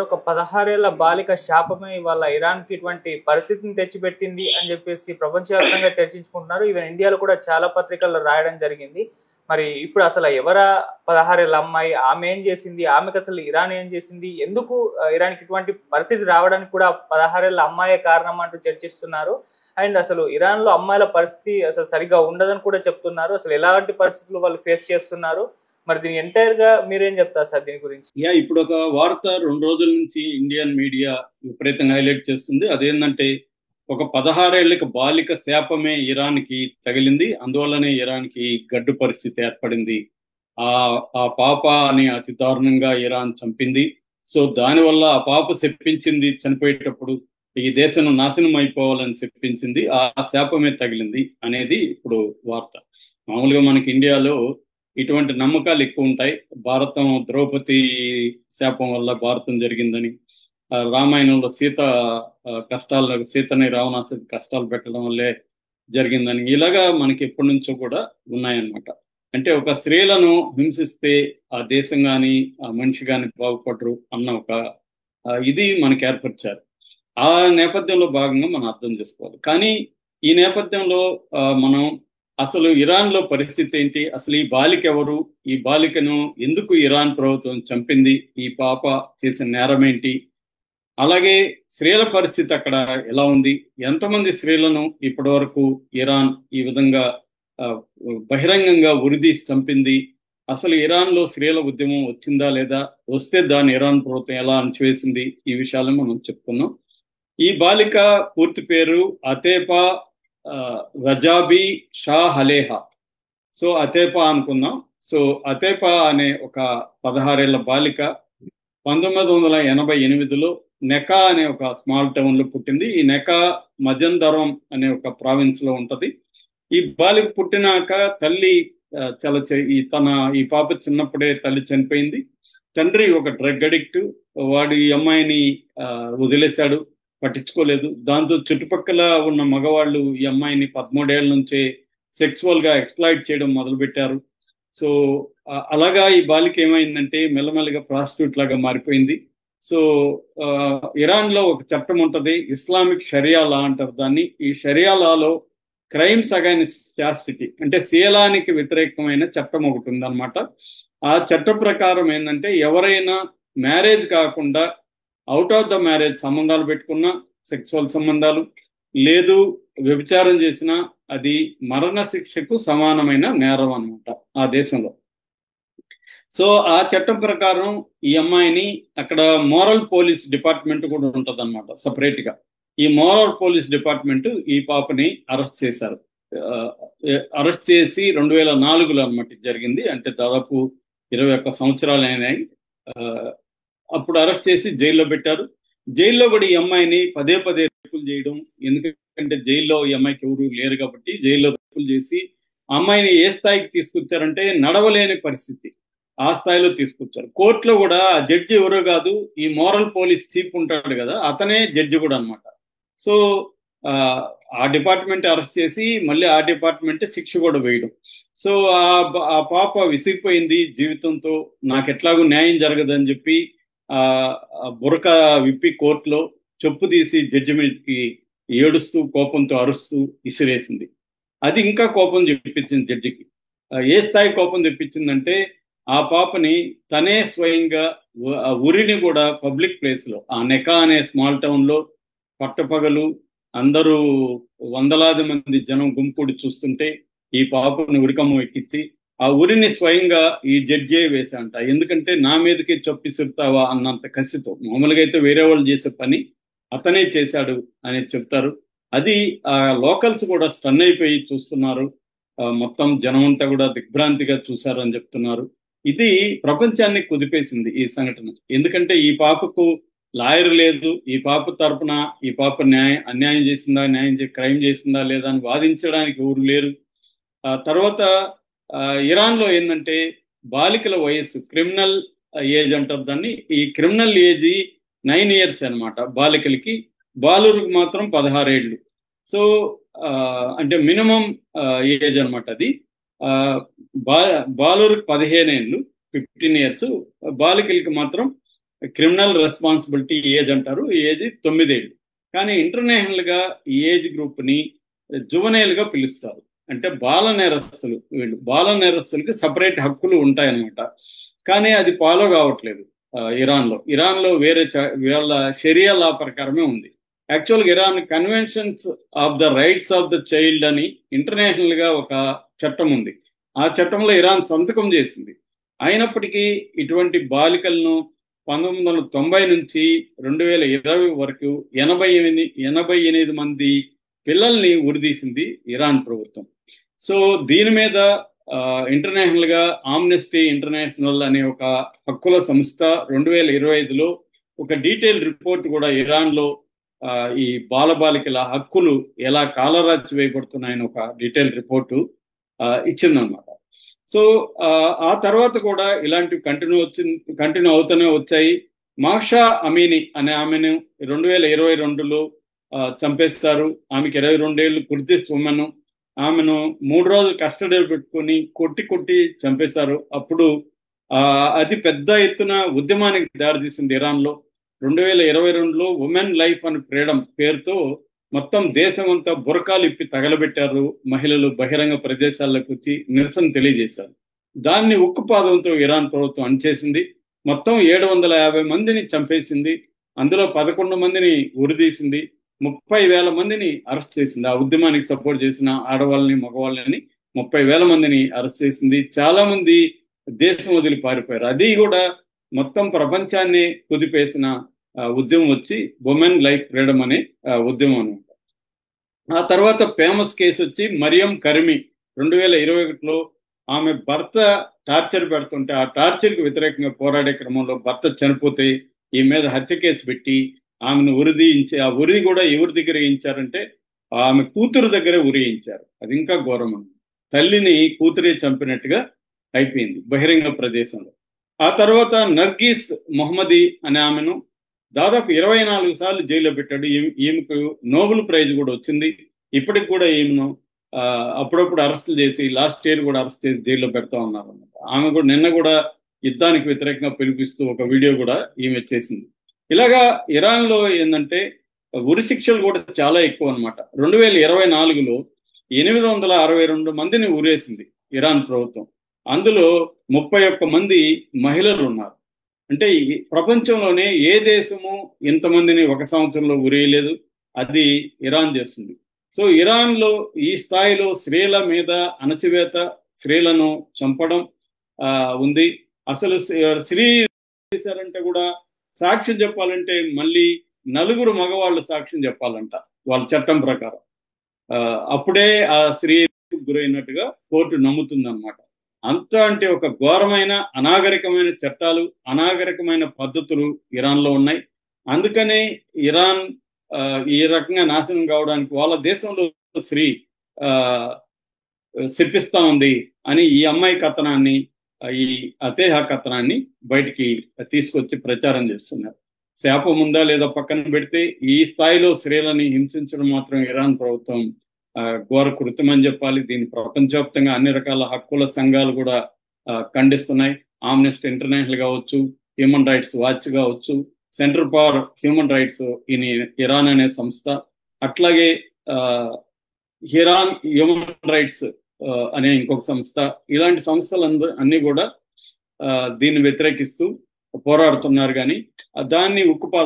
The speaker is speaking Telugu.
ఒక 16 ఏళ్ల బాలిక శాపమే ఇవాళ ఇరాన్‌కి ఇటువంటి పరిస్థితిని తెచ్చిపెట్టింది అని చెప్పేసి ప్రపంచవ్యాప్తంగా చర్చించుకుంటున్నారు. ఈవెన్ ఇండియాలో కూడా చాలా పత్రికల్లో రాయడం జరిగింది. మరి ఇప్పుడు అసలు ఎవరా 16 ఏళ్ల అమ్మాయి? ఆమె ఏం చేసింది? ఆమెకు అసలు ఇరాన్ ఏం చేసింది? ఎందుకు ఇరాన్‌కి ఇటువంటి పరిస్థితి రావడానికి కూడా 16 ఏళ్ల అమ్మాయే కారణం అంటూ చర్చిస్తున్నారు. అండ్ అసలు ఇరాన్‌లో అమ్మాయిల పరిస్థితి అసలు సరిగ్గా ఉండదని కూడా చెప్తున్నారు. అసలు ఎలాంటి పరిస్థితులు వాళ్ళు ఫేస్ చేస్తున్నారు? మరి దీని ఎంటైర్‌గా మీరేం చెప్తారు సార్ దీని గురించి? ఇప్పుడు ఒక వార్త 2 రోజుల నుంచి ఇండియన్ మీడియా విపరీతంగా హైలైట్ చేస్తుంది. అదేంటంటే ఒక 16 ఏళ్లకి బాలిక శాపమే ఇరాన్కి తగిలింది. అందువల్లనే ఇరాన్కి గడ్డు పరిస్థితి ఏర్పడింది. ఆ ఆ పాపని అతి దారుణంగా ఇరాన్ చంపింది. సో దానివల్ల ఆ పాప శపించింది చనిపోయేటప్పుడు ఈ దేశం నాశనం అయిపోవాలని చెప్పించింది. ఆ శాపమే తగిలింది అనేది ఇప్పుడు వార్త. మామూలుగా మనకి ఇండియాలో ఇటువంటి నమ్మకాలు ఎక్కువ ఉంటాయి. భారతం ద్రౌపది శాపం వల్ల భారతం జరిగిందని, రామాయణంలో సీతని రావణాసుడి కష్టాలు పెట్టడం వల్లే జరిగిందని, ఇలాగా మనకి ఎప్పటి నుంచో కూడా ఉన్నాయన్నమాట. అంటే ఒక స్త్రీలను హింసిస్తే ఆ దేశం గాని ఆ మనిషి గాని బాగుపడరు అన్న ఒక ఇది మనకి ఏర్పరిచారు. ఆ నేపథ్యంలో భాగంగా మనం అర్థం చేసుకోవాలి. కానీ ఈ నేపథ్యంలో మనం అసలు ఇరాన్ లో పరిస్థితి ఏంటి, అసలు ఈ బాలిక ఎవరు, ఈ బాలికను ఎందుకు ఇరాన్ ప్రభుత్వం చంపింది, ఈ పాప చేసిన నేరం ఏంటి, అలాగే స్త్రీల పరిస్థితి అక్కడ ఎలా ఉంది, ఎంతమంది స్త్రీలను ఇప్పటి వరకు ఇరాన్ ఈ విధంగా బహిరంగంగా ఉరిదీసి చంపింది, అసలు ఇరాన్ లో స్త్రీల ఉద్యమం వచ్చిందా లేదా, వస్తే దాన్ని ఇరాన్ ప్రభుత్వం ఎలా అణచివేసింది, ఈ విషయాలను మనం చెప్పుకున్నాం. ఈ బాలిక పూర్తి పేరు అతేపా రజాబీ షా హలేహా. సో అతేపా అనుకుందాం. సో అతేపా అనే ఒక 16 ఏళ్ల బాలిక 1988లో నెకా అనే ఒక స్మాల్ టౌన్ లో పుట్టింది. ఈ నెకా మజందరం అనే ఒక ప్రావిన్స్ లో ఉంటది. ఈ బాలిక పుట్టినాక తల్లి ఈ పాప చిన్నప్పుడే తల్లి చనిపోయింది. తండ్రి ఒక డ్రగ్ అడిక్ట్. వాడు ఈ అమ్మాయిని వదిలేశాడు, పట్టించుకోలేదు. దాంతో చుట్టుపక్కల ఉన్న మగవాళ్ళు ఈ అమ్మాయిని 13 ఏళ్ల నుంచే సెక్సువల్ గా ఎక్స్ప్లాయిట్ చేయడం మొదలుపెట్టారు. సో అలాగా ఈ బాలిక ఏమైందంటే మెల్లమెల్లగా ప్రాస్టిట్యూట్ లాగా మారిపోయింది. సో ఇరాన్ లో ఒక చట్టం ఉంటది, ఇస్లామిక్ షరియా లా అంటారు దాన్ని. ఈ షరియా లాలో క్రైమ్స్ అగైన్స్ చాస్టిటీ అంటే శీలానికి వ్యతిరేకమైన చట్టం ఒకటి ఉందన్నమాట. ఆ చట్టం ప్రకారం ఏంటంటే ఎవరైనా మ్యారేజ్ కాకుండా అవుట్ ఆఫ్ ద మ్యారేజ్ సంబంధాలు పెట్టుకున్నా, సెక్సువల్ సంబంధాలు లేదు, వ్యభిచారం చేసినా అది మరణ శిక్షకు సమానమైన నేరం అన్నమాట ఆ దేశంలో. సో ఆ చట్టం ప్రకారం ఈ అమ్మాయిని అక్కడ మోరల్ పోలీస్ డిపార్ట్మెంట్ కూడా ఉంటది అనమాట సపరేట్ గా. ఈ మోరల్ పోలీస్ డిపార్ట్మెంట్ ఈ పాపని అరెస్ట్ చేశారు. అరెస్ట్ చేసి 2004లో అనమాట జరిగింది. అంటే దాదాపు 21 సంవత్సరాలు అయినాయి. అప్పుడు అరెస్ట్ చేసి జైల్లో పెట్టారు. జైల్లో కూడా ఈ అమ్మాయిని పదే పదే రేపులు చేయడం, ఎందుకంటే జైల్లో ఈ అమ్మాయికి ఎవరు లేరు కాబట్టి జైల్లో రేపులు చేసి అమ్మాయిని ఏ స్థాయికి తీసుకొచ్చారంటే నడవలేని పరిస్థితి, ఆ స్థాయిలో తీసుకొచ్చారు. కోర్టులో కూడా జడ్జి ఎవరో కాదు, ఈ మోరల్ పోలీస్ చీఫ్ ఉంటాడు కదా, అతనే జడ్జి కూడా అనమాట. సో ఆ డిపార్ట్మెంట్ అరెస్ట్ చేసి మళ్ళీ ఆ డిపార్ట్మెంట్ శిక్ష కూడా వేయడం. సో ఆ పాప విసిగిపోయింది జీవితంతో, నాకు ఎట్లాగూ న్యాయం జరగదని చెప్పి బురక విప్పి కోర్టులో చెప్పు తీసి జడ్జి మీదకి ఏడుస్తూ కోపంతో అరుస్తూ ఇసిరేసింది. అది ఇంకా కోపం తెప్పించింది జడ్జికి. ఏ స్థాయి కోపం తెప్పించిందంటే ఆ పాపని తనే స్వయంగా ఉరిని కూడా పబ్లిక్ ప్లేస్ లో, ఆ నెకా అనే స్మాల్ టౌన్ లో పట్టపగలు అందరూ వందలాది మంది జనం గుంపుడు చూస్తుంటే ఈ పాపని ఉరికమ్మ ఎక్కించి ఆ ఉరిని స్వయంగా ఈ జడ్జే వేశాంట. ఎందుకంటే నా మీదకి చొప్పిస్తావా అన్నంత కసితో. మామూలుగా అయితే వేరే వాళ్ళు చేసే పని అతనే చేశాడు అని చెప్తారు. అది లోకల్స్ కూడా స్టన్ అయిపోయి చూస్తున్నారు. మొత్తం జనం అంతా కూడా దిగ్భ్రాంతిగా చూశారు అని చెప్తున్నారు. ఇది ప్రపంచాన్ని కుదిపేసింది ఈ సంఘటన. ఎందుకంటే ఈ పాపకు లాయర్ లేదు, ఈ పాప తరపున ఈ పాప అన్యాయం చేసిందా, క్రైమ్ చేసిందా లేదా అని వాదించడానికి ఎవరు లేరు. తర్వాత ఇరాన్ లో ఏంటంటే బాలికల వయస్సు క్రిమినల్ ఏజ్ అంటారు దాన్ని. ఈ క్రిమినల్ ఏజ్ 9 years అనమాట బాలికలకి, బాలురికి మాత్రం 16 ఏళ్ళు. సో అంటే మినిమం ఏజ్ అనమాట అది. బాలురికి 15 ఏళ్ళు 15 years, బాలికలకి మాత్రం క్రిమినల్ రెస్పాన్సిబిలిటీ ఏజ్ అంటారు. ఈ ఏజ్ 9 ఏళ్ళు. కానీ ఇంటర్నేషనల్ గా ఈ ఏజ్ గ్రూప్ ని జువనైల్ గా పిలుస్తారు. అంటే బాల నేరస్తులు. వీళ్ళు బాల నేరస్తులకి సపరేట్ హక్కులు ఉంటాయన్నమాట. కానీ అది ఫాలో కావట్లేదు ఇరాన్ లో వేరే వీళ్ళ షరియా లా ప్రకారమే ఉంది. యాక్చువల్గా Iran conventions of the rights of the child అని ఇంటర్నేషనల్ గా ఒక చట్టం ఉంది. ఆ చట్టంలో ఇరాన్ సంతకం చేసింది. అయినప్పటికీ ఇటువంటి బాలికలను 1990 నుంచి 2020 వరకు 88 మంది పిల్లల్ని ఉరిదీసింది ఇరాన్ ప్రభుత్వం. సో దీని మీద ఇంటర్నేషనల్ గా ఆమ్నెస్టీ ఇంటర్నేషనల్ అనే ఒక హక్కుల సంస్థ 2025లో ఒక డీటెయిల్ రిపోర్ట్ కూడా ఇరాన్ లో ఈ బాలబాలికల హక్కులు ఎలా కాలరాచి వేయబడుతున్నాయని ఒక డీటెయిల్ రిపోర్టు ఇచ్చిందనమాట. సో ఆ తర్వాత కూడా ఇలాంటివి కంటిన్యూ అవుతూనే వచ్చాయి. మాషా అమీని అనే ఆమెను 2022లో చంపేస్తారు. ఆమెకి 22 ఏళ్ళు, కుర్దిస్ ఉమెన్. ఆమెను 3 రోజులు కస్టడీలో పెట్టుకుని కొట్టి చంపేశారు. అప్పుడు అతి పెద్ద ఎత్తున ఉద్యమానికి దారితీసింది ఇరాన్ లో. 2022లో ఉమెన్ లైఫ్ అండ్ ఫ్రీడమ్ పేరుతో మొత్తం దేశం అంతా బురకాలు ఇప్పి తగలబెట్టారు. మహిళలు బహిరంగ ప్రదేశాలకు వచ్చి నిరసన తెలియజేశారు. దాన్ని ఉక్కుపాదంతో ఇరాన్ ప్రభుత్వం అణచేసింది. మొత్తం 750 మందిని చంపేసింది. అందులో 11 మందిని ఉరిదీసింది. 30,000 మందిని అరెస్ట్ చేసింది. ఆ ఉద్యమానికి సపోర్ట్ చేసిన ఆడవాళ్ళని, మగవాళ్ళని 30,000 మందిని అరెస్ట్ చేసింది. చాలా మంది దేశం వదిలి పారిపోయారు. అది కూడా మొత్తం ప్రపంచాన్ని కుదిపేసిన ఉద్యమం వచ్చి ఉమెన్ లైఫ్ ఫ్రీడమ్ అనే ఉద్యమం అనమాట. ఆ తర్వాత ఫేమస్ కేసు వచ్చి మరియం కరిమి 2021లో ఆమె భర్త టార్చర్ పెడుతుంటే ఆ టార్చర్కి వ్యతిరేకంగా పోరాడే క్రమంలో భర్త చనిపోతే ఈ మీద హత్య కేసు పెట్టి ఆమెను ఉరిదీయించి, ఆ ఉరి కూడా ఎవరి దగ్గర వేయించారంటే ఆమె కూతురు దగ్గరే ఉరియించారు. అది ఇంకా ఘోరం. తల్లిని కూతురే చంపినట్టుగా అయిపోయింది బహిరంగ ప్రదేశంలో. ఆ తర్వాత నర్గీస్ మొహమ్మదీ అనే ఆమెను దాదాపు 24 సార్లు జైల్లో పెట్టాడు. ఈమెకు నోబెల్ ప్రైజ్ కూడా వచ్చింది. ఇప్పటికి కూడా ఈమెను అప్పుడప్పుడు అరెస్టులు చేసి లాస్ట్ ఇయర్ కూడా అరెస్ట్ చేసి జైల్లో పెడతా ఉన్నారు అన్నమాట. ఆమె కూడా నిన్న కూడా యుద్ధానికి వ్యతిరేకంగా పిలిపిస్తూ ఒక వీడియో కూడా ఈమె చేసింది. ఇలాగా ఇరాన్ లో ఏంటంటే ఉరి శిక్షలు కూడా చాలా ఎక్కువ అనమాట. 2024లో 862 మందిని ఉరేసింది ఇరాన్ ప్రభుత్వం. అందులో 31 మంది మహిళలు ఉన్నారు. అంటే ప్రపంచంలోనే ఏ దేశము ఇంతమందిని ఒక సంవత్సరంలో ఉరేయలేదు. అది ఇరాన్ చేస్తుంది. సో ఇరాన్ లో ఈ స్థాయిలో స్త్రీల మీద అణచివేత, స్త్రీలను చంపడం ఉంది. అసలు స్త్రీ చేశారంటే కూడా సాక్ష్యం చెప్పాలంటే మళ్ళీ 4 మగవాళ్ళు సాక్ష్యం చెప్పాలంట వాళ్ళ చట్టం ప్రకారం. అప్పుడే ఆ స్త్రీ గురైనట్టుగా కోర్టు నమ్ముతుంది అనమాట. అంటే ఒక ఘోరమైన అనాగరికమైన చట్టాలు, అనాగరికమైన పద్ధతులు ఇరాన్ లో ఉన్నాయి. అందుకనే ఇరాన్ ఈ రకంగా నాశనం కావడానికి వాళ్ళ దేశంలో స్త్రీ శిప్పిస్తా ఉంది అని ఈ అమ్మాయి కథనాన్ని, ఈ అతేహ కథనాన్ని బయటికి తీసుకొచ్చి ప్రచారం చేస్తున్నారు. శాపం ఉందా లేదా పక్కన పెడితే ఈ స్థాయిలో స్త్రీలని హింసించడం మాత్రం ఇరాన్ ప్రభుత్వం ఘోర కృత్యం అని చెప్పాలి. దీన్ని ప్రపంచవ్యాప్తంగా అన్ని రకాల హక్కుల సంఘాలు కూడా ఖండిస్తున్నాయి. ఆమ్నెస్టీ ఇంటర్నేషనల్ కావచ్చు, హ్యూమన్ రైట్స్ వాచ్ కావచ్చు, centre for human rights in Iran అనే సంస్థ, అట్లాగే ఇరాన్ హ్యూమన్ రైట్స్ అనే ఇంకొక సంస్థ, ఇలాంటి సంస్థలు అన్ని కూడా దీన్ని వ్యతిరేకిస్తూ పోరాడుతున్నారు. కానీ దాన్ని ఉక్కుపాదం